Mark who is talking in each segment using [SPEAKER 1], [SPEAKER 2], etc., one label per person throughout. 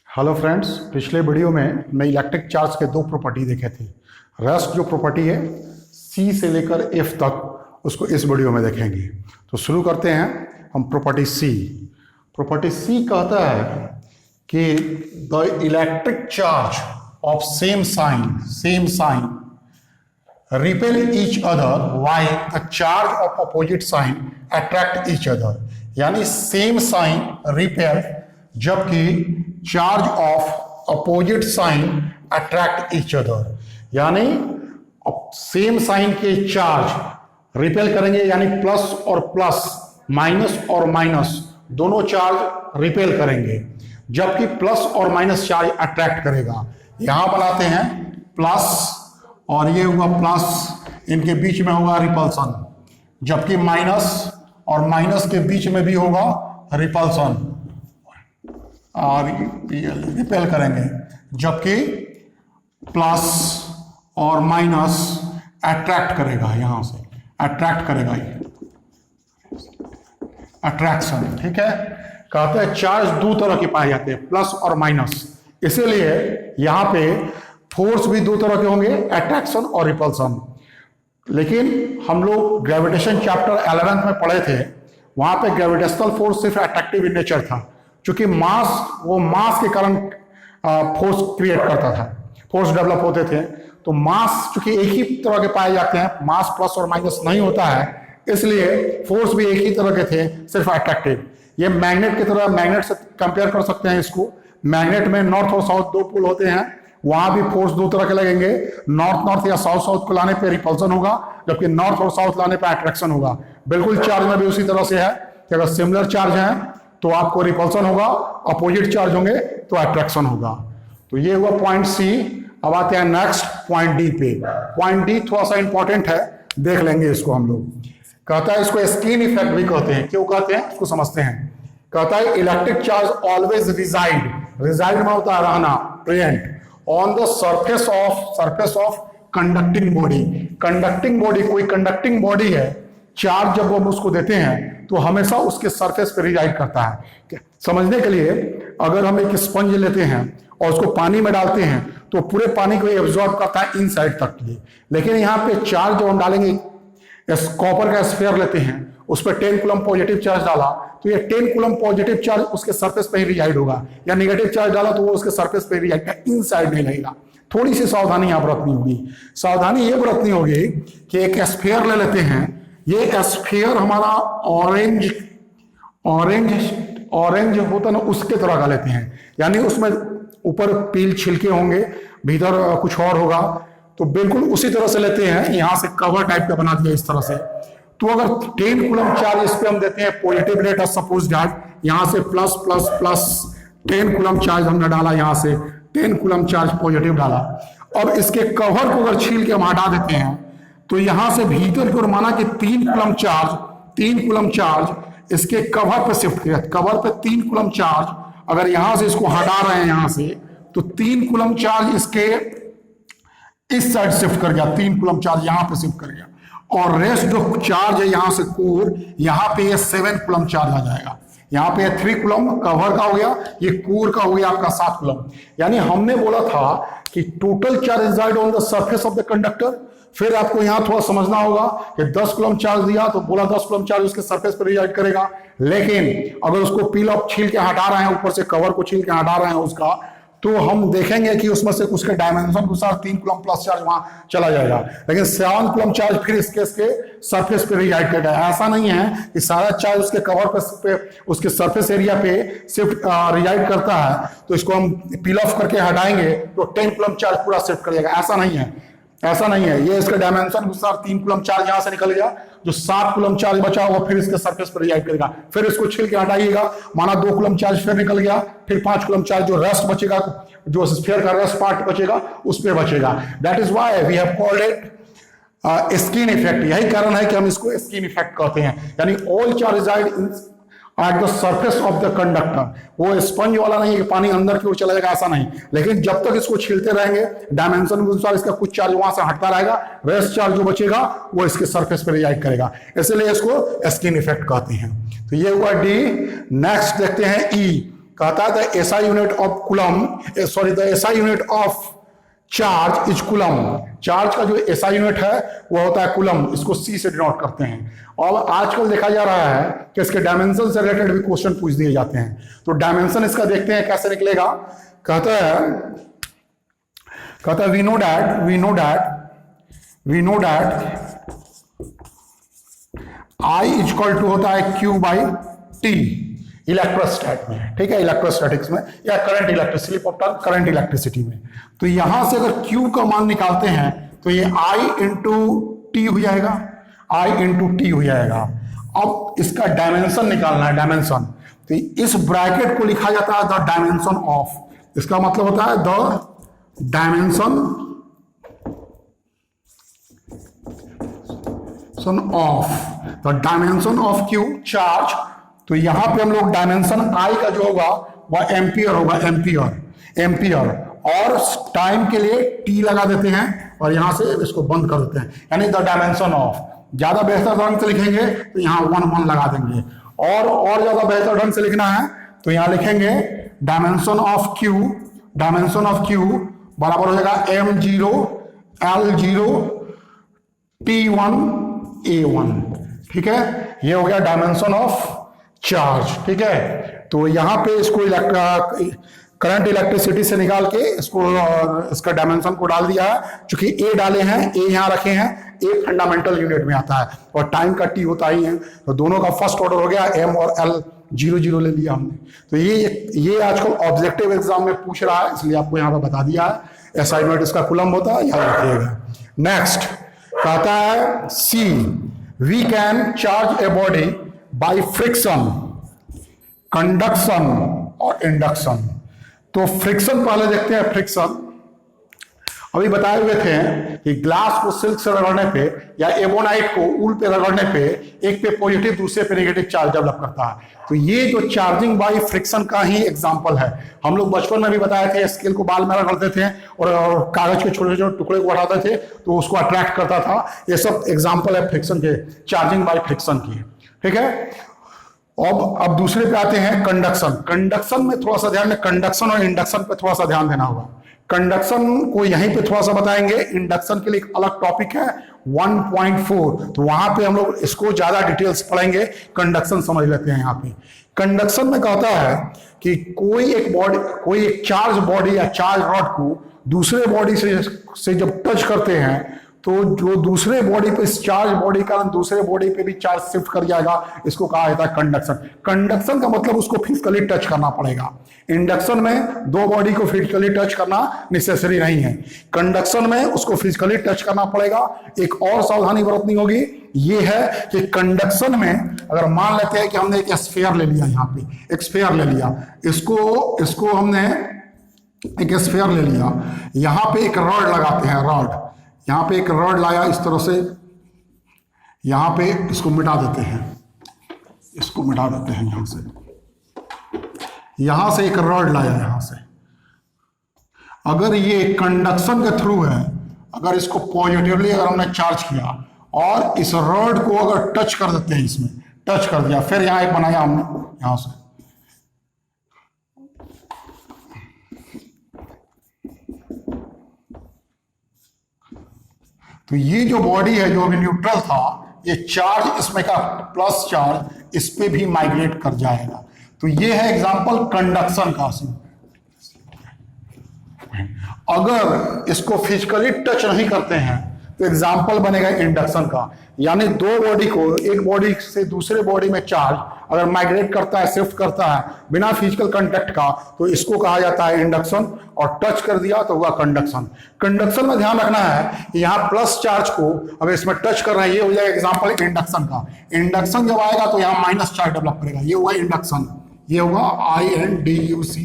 [SPEAKER 1] Hello friends, पिछले video में मैं इलेक्ट्रिक चार्ज के दो प्रॉपर्टी देखे थे। रेस्ट जो प्रॉपर्टी है सी से लेकर एफ तक, उसको इस वीडियो में देखेंगे। तो शुरू करते हैं हम प्रॉपर्टी सी। प्रॉपर्टी सी कहता है कि the electric charge of same sign repel each other while the charge of opposite sign attract each other। यानी सेम साइन रिपेल जबकि charge of opposite sign attract each other. यानी सेम साइन के charge repel करेंगे, यानी plus और plus, minus और minus दोनों charge repel करेंगे, जबकि प्लस और माइनस चार्ज अट्रैक्ट करेगा। यहां बनाते हैं प्लस और ये हुआ प्लस, इनके बीच में होगा रिपल्सन, जबकि माइनस और माइनस के बीच में भी होगा रिपल्सन और रिपेल करेंगे, जबकि प्लस और माइनस अट्रैक्ट करेगा। यहां से अट्रैक्ट करेगा, ये अट्रैक्शन। ठीक है, कहते हैं चार्ज दो तरह के पाए जाते हैं, प्लस और माइनस, इसीलिए यहां पे फोर्स भी दो तरह के होंगे, अट्रैक्शन और रिपल्सन। लेकिन हम लोग ग्रेविटेशन चैप्टर 11 में पढ़े थे, वहां पे ग्रेविटेशनल फोर्स सिर्फ अट्रैक्टिव इन नेचर था, क्योंकि मास के कारण फोर्स क्रिएट करता था, फोर्स डेवलप होते थे। तो मास चूंकि एक ही तरह के पाए जाते हैं, मास प्लस और माइनस नहीं होता है, इसलिए फोर्स भी एक ही तरह के थे, सिर्फ अट्रैक्टिव। ये मैग्नेट की तरह, मैग्नेट से कंपेयर कर सकते हैं इसको। मैग्नेट में नॉर्थ और साउथ दो पोल होते हैं, वहां भी फोर्स दो तरह के लगेंगे। नॉर्थ या साउथ को लाने पे रिपल्सन होगा, जबकि नॉर्थ और साउथ लाने पे अट्रैक्शन होगा। बिल्कुल चार्ज में भी उसी तरह से है कि अगर सिमिलर चार्ज है तो आपको रिपल्सन होगा, अपोजिट चार्ज होंगे तो अट्रैक्शन होगा। तो ये हुआ पॉइंट सी। अब आते हैं नेक्स्ट पॉइंट डी पे। पॉइंट डी थोड़ा सा इंपॉर्टेंट है, देख लेंगे इसको हम लोग। कहता है इसको स्किन इफेक्ट भी कहते हैं। क्यों कहते हैं इसको समझते हैं। कहता है इलेक्ट्रिक चार्ज ऑलवेज रिजाइड में होता है रहना, present on the surface of conducting body. Conducting body, कोई कंडक्टिंग बॉडी है, चार्ज जब हम उसको देते हैं तो हमेशा उसके सरफेस पे रिजाइड करता है। समझने के लिए, अगर हम एक स्पंज लेते हैं और उसको पानी में डालते हैं तो पूरे पानी को एब्जॉर्ब करता है इन साइड तक के लिए। लेकिन यहाँ पे चार्ज जब हम डालेंगे, कॉपर का स्फीयर लेते हैं, उस पर 10 कूलम पॉजिटिव चार्ज डाला तो ये 10 कूलम पॉजिटिव चार्ज उसके सरफेस पे ही रिजाइड होगा, या नेगेटिव चार्ज डाला तो वो उसके सरफेस पे रिजाइड का, इन साइड नहीं लगेगा। थोड़ी सी सावधानी यहाँ बरतनी होगी। सावधानी ये बरतनी होगी कि एक स्फीयर ले लेते हैं, ये स्फीयर हमारा ऑरेंज होता ना, उसके तरह का लेते हैं, यानी उसमें ऊपर पील छिलके होंगे, भीतर कुछ और होगा, तो बिल्कुल उसी तरह से लेते हैं। यहां से कवर टाइप का बना दिया इस तरह से। तो अगर 10 कूलम चार्ज इस पे हम देते हैं, positive rate of suppose that, यहां से plus plus plus 10 coulomb charge हमने डाला, यहां से 10 कूलम चार्ज पॉजिटिव डाला। अब इसके कवर को अगर छील के हम हटा देते हैं तो यहां से भीतर की ओर माना कि 3 कूलम चार्ज इसके कवर पे शिफ्ट किया। कवर पे 3 कूलम चार्ज, अगर यहां से इसको हटा रहे हैं यहां से, तो 3 कूलम चार्ज इसके इस साइड शिफ्ट कर गया, 3 कूलम चार्ज यहां पे शिफ्ट कर गया, और रेस्ट जो चार्ज है यहां से कोर, यहां पे ये 7 कूलम चार्ज आ जाएगा। यहां पे 3 कूलम कवर का हो गया, ये कोर का हो गया आपका 7 कूलम। यानी हमने बोला था कि total charge reside on the surface of the conductor. फिर आपको यहां थोड़ा समझना होगा कि 10 कूलम चार्ज दिया तो बोला 10 कूलम चार्ज उसके सरफेस पर रिजाइड करेगा। लेकिन अगर उसको पील ऑफ छील के हटा रहे हैं, ऊपर से कवर को छील के हटा रहे हैं उसका, तो हम देखेंगे कि उसमें से उसके डायमेंशन के अनुसार 3 कूलम प्लस चार्ज वहां चला जाएगा, लेकिन 7 कूलम चार्ज फिर इसके सरफेस पे रिजाइड करेगा। ऐसा नहीं है कि सारा चार्ज उसके कवर पे उसके सरफेस एरिया पे सिर्फ रिजाइड करता है, तो इसको हम पील ऑफ करके हटाएंगे तो 10 कूलम चार्ज पूरा शिफ्ट कर जाएगा। ऐसा नहीं है। ये इसके डायमेंशन के अनुसार 3 कूलम चार्ज यहां से निकल गया, जो 7 कूलम चार्ज बचा हुआ फिर इसके सरफेस पर रिजाइड करेगा। फिर इसको छिल के हटाइएगा, माना 2 कूलम चार्ज फिर निकल गया, फिर 5 कूलम चार्ज जो रेस्ट बचेगा, जो स्फीयर का रेस्ट पार्ट बचेगा, उस पर बचेगा। That is why we have called it skin effect. यही कारण है कि हम इसको स्किन इफेक्ट कहते हैं। यानी all charge reside at the surface of the conductor. वो स्पंज वाला नहीं है कि पानी अंदर की ओर चला जाएगा, ऐसा नहीं। लेकिन जब तक इसको छीलते रहेंगे, डायमेंशन के अनुसार इसका कुछ चार्ज वहां से हटता रहेगा, रेस्ट चार्ज जो बचेगा वो इसके सरफेस पर रिएक्ट करेगा, इसलिए इसको स्किन इफेक्ट कहते हैं। तो ये हुआ डी। नेक्स्ट देखते हैं ई। कहता है the SI unit of coulomb, sorry the SI unit of charge is coulomb. Charge का जो एसआई यूनिट है वो होता है कूलम, इसको सी से डिनोट करते हैं। और आजकल देखा जा रहा है कि इसके डायमेंशन से रिलेटेड भी क्वेश्चन पूछ दिए जाते हैं। तो डायमेंशन इसका देखते हैं कैसे निकलेगा। कहता है we know that I is equal to होता है क्यू बाई टी इलेक्ट्रोस्टैट में, ठीक है, इलेक्ट्रोस्टैटिक्स में या करंट इलेक्ट्रिसिटी करंट इलेक्ट्रिसिटी में। तो यहां से अगर Q का मान निकालते हैं तो ये I इंटू टी हो जाएगा, I इंटू टी हो जाएगा। अब इसका डायमेंशन निकालना है, डायमेंशन। तो इस ब्रैकेट को लिखा जाता है द डायमेंशन ऑफ, इसका मतलब होता है the dimension of, the dimension of Q charge. तो यहां पे हम लोग डायमेंशन I का जो होगा वह एम्पियर होगा, एम्पियर। और टाइम के लिए T लगा देते हैं और यहां से इसको बंद कर देते हैं, यानी द डायमेंशन ऑफ। ज्यादा बेहतर ढंग से लिखेंगे तो यहां 1 लगा देंगे, और ज्यादा बेहतर ढंग से लिखना है तो यहां लिखेंगे डायमेंशन ऑफ Q बराबर हो जाएगा M0 L0 T1 A1, ठीक है। ये हो गया डायमेंशन ऑफ चार्ज, ठीक है। तो यहां पे इसको करंट इलेक्ट्रिसिटी से निकाल के इसको इसका डायमेंशन को डाल दिया है। चूंकि ए डाले हैं, ए यहां रखे हैं, ए फंडामेंटल यूनिट में आता है और टाइम का टी होता ही है। तो दोनों का फर्स्ट ऑर्डर हो गया, एम और एल 0 ले लिया हमने। तो ये आजकल ऑब्जेक्टिव एग्जाम में पूछ रहा है, इसलिए आपको यहां पर बता दिया है। एसआई यूनिट इसका कूलम होता है, याद रखिएगा। नेक्स्ट कहता है C, we can charge a body by friction, conduction और इंडक्शन। तो फ्रिक्शन पहले देखते हैं। फ्रिक्शन अभी बताए हुए थे कि ग्लास को सिल्क से रगड़ने पे या एबोनाइट को ऊल पे रगड़ने पे एक पे पॉजिटिव दूसरे पे नेगेटिव चार्ज डेवलप करता है। तो ये जो चार्जिंग बाय फ्रिक्शन का ही एग्जांपल है। हम लोग बचपन में भी बताए थे, स्केल को बाल में रगड़ते थे और कागज के छोटे छोटे टुकड़े को उठाते थे तो उसको अट्रैक्ट करता था। ये सब एग्जाम्पल है फ्रिक्शन के, चार्जिंग बाय फ्रिक्शन की, ठीक है। अब दूसरे पे आते हैं कंडक्शन। कंडक्शन में थोड़ा सा ध्यान, कंडक्शन और इंडक्शन पे थोड़ा सा ध्यान देना होगा। कंडक्शन को यहीं पे थोड़ा सा बताएंगे, इंडक्शन के लिए एक अलग टॉपिक है 1.4, तो वहां पे हम लोग इसको ज्यादा डिटेल्स पढ़ेंगे। कंडक्शन समझ लेते हैं। यहाँ पे कंडक्शन में कहता है कि कोई एक चार्ज बॉडी या चार्ज रॉड को दूसरे बॉडी से जब टच करते हैं तो जो दूसरे बॉडी पे चार्ज बॉडी का दूसरे बॉडी पे भी चार्ज शिफ्ट कर जाएगा, इसको कहा जाता है कंडक्शन। कंडक्शन का मतलब उसको फिजिकली टच करना पड़ेगा। इंडक्शन में दो बॉडी को फिजिकली टच करना नेसेसरी नहीं है, कंडक्शन में उसको फिजिकली टच करना पड़ेगा। एक और सावधानी बरतनी होगी, ये है कि कंडक्शन में अगर मान लेते हैं कि हमने एक स्फीयर ले लिया, यहाँ पे एक स्फीयर ले लिया, इसको हमने एक स्फीयर ले लिया, यहाँ पे एक रॉड लगाते हैं, रॉड यहां पे एक रॉड लाया इस तरह से, यहां पे इसको मिटा देते हैं, इसको मिटा देते हैं यहां से एक रॉड लाया यहां से। अगर ये कंडक्शन के थ्रू है, अगर इसको पॉजिटिवली अगर हमने चार्ज किया और इस रॉड को अगर टच कर देते हैं, इसमें टच कर दिया, फिर यहां एक बनाया हमने यहां से, तो ये जो बॉडी है जो अभी न्यूट्रल था, ये चार्ज इसमें का प्लस चार्ज इस पे भी माइग्रेट कर जाएगा। तो ये है एग्जांपल कंडक्शन का। अगर इसको फिजिकली टच नहीं करते हैं तो एग्जांपल बनेगा इंडक्शन का, यानी दो बॉडी को, एक बॉडी से दूसरे बॉडी में चार्ज अगर माइग्रेट करता है, शिफ्ट करता है बिना फिजिकल कांटेक्ट का, तो इसको कहा जाता है इंडक्शन, और टच कर दिया तो हुआ कंडक्शन। कंडक्शन में ध्यान रखना है कि यहाँ प्लस चार्ज को अगर इसमें टच कर रहे हैं, ये हो जाएगा एग्जांपल इंडक्शन का। इंडक्शन जब आएगा तो यहाँ माइनस चार्ज डेवलप करेगा, ये हुआ इंडक्शन, ये होगा INDUC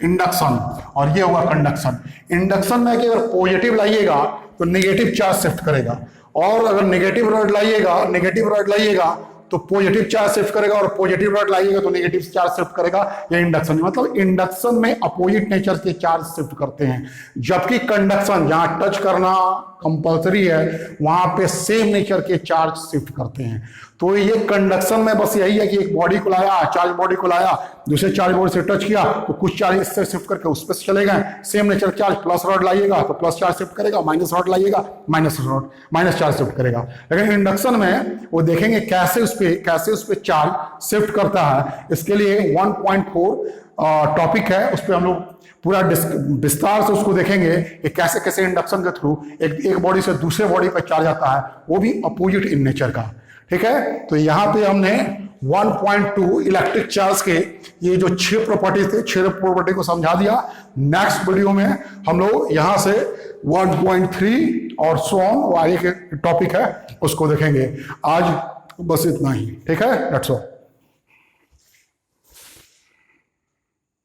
[SPEAKER 1] इंडक्शन, और ये हुआ कंडक्शन। इंडक्शन में कि अगर पॉजिटिव लाइएगा तो नेगेटिव चार्ज शिफ्ट करेगा, और अगर नेगेटिव रॉड लाइएगा तो पॉजिटिव चार्ज शिफ्ट करेगा, और पॉजिटिव रॉड लाइएगा तो नेगेटिव चार्ज शिफ्ट करेगा। ये इंडक्शन, मतलब इंडक्शन में अपोजिट नेचर के चार्ज शिफ्ट करते हैं, जबकि कंडक्शन जहां टच करना कंपलसरी है, वहां पे सेम नेचर के चार्ज शिफ्ट करते हैं। तो ये कंडक्शन में बस यही है कि एक बॉडी को लाया, चार्ज बॉडी को लाया, दूसरे चार्ज बॉडी से टच किया तो कुछ चार्ज इससे शिफ्ट करके उस पर चले गए। Same nature charge plus rod लाइएगा तो प्लस चार्ज शिफ्ट करेगा, माइनस रॉड लाइएगा माइनस चार्ज शिफ्ट करेगा। लेकिन इंडक्शन में वो देखेंगे कैसे उस पे चार्ज शिफ्ट करता है। इसके लिए 1.4 टॉपिक है, उस पर हम लोग पूरा विस्तार से उसको देखेंगे कि कैसे कैसे इंडक्शन के थ्रू एक बॉडी से दूसरे बॉडी पर चार्ज आता है, वो भी अपोजिट इन नेचर का। ठीक है, तो यहाँ पे हमने 1.2 इलेक्ट्रिक चार्ज के ये जो 6 प्रॉपर्टी थे, 6 प्रॉपर्टी को समझा दिया। नेक्स्ट वीडियो में हम लोग यहाँ से 1.3 और सो ऑन, वो आगे के टॉपिक है उसको देखेंगे। आज बस इतना ही। ठीक है, दैट्स ऑल।